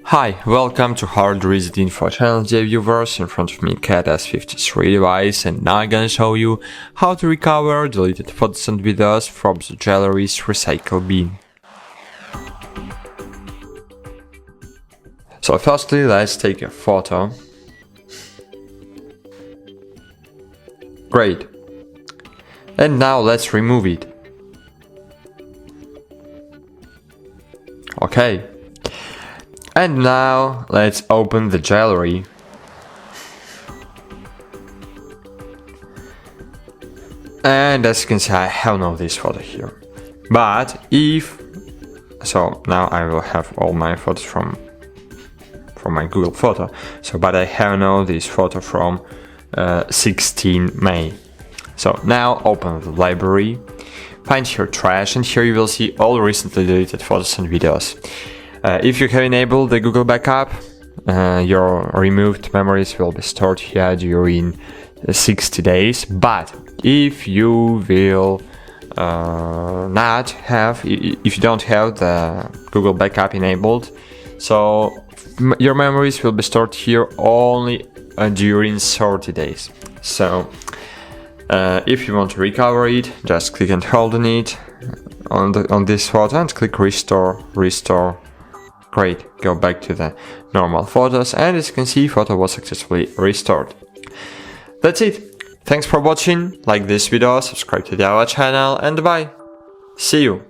Hi, welcome to HardReset.Info channel, dear viewers. In front of me Cat S53 device, and now I'm gonna show you how to recover deleted photos and videos from the gallery's recycle bin. So firstly, let's take a photo. Great. And now let's remove it. Okay. And now let's open the gallery. And as you can see, I have no this photo here. But so now I will have all my photos from my Google photo. But I have no this photo from 16 May. So now open the library, find your trash, and here you will see all recently deleted photos and videos. If you have enabled the Google Backup, your removed memories will be stored here during 60 days. But if you will if you don't have the Google Backup enabled, so your memories will be stored here only during 30 days. So if you want to recover it, just click and hold on it on this photo and click restore. Great, go back to the normal photos, and as you can see, photo was successfully restored. That's it. Thanks for watching, like this video, subscribe to our channel, and bye. See you.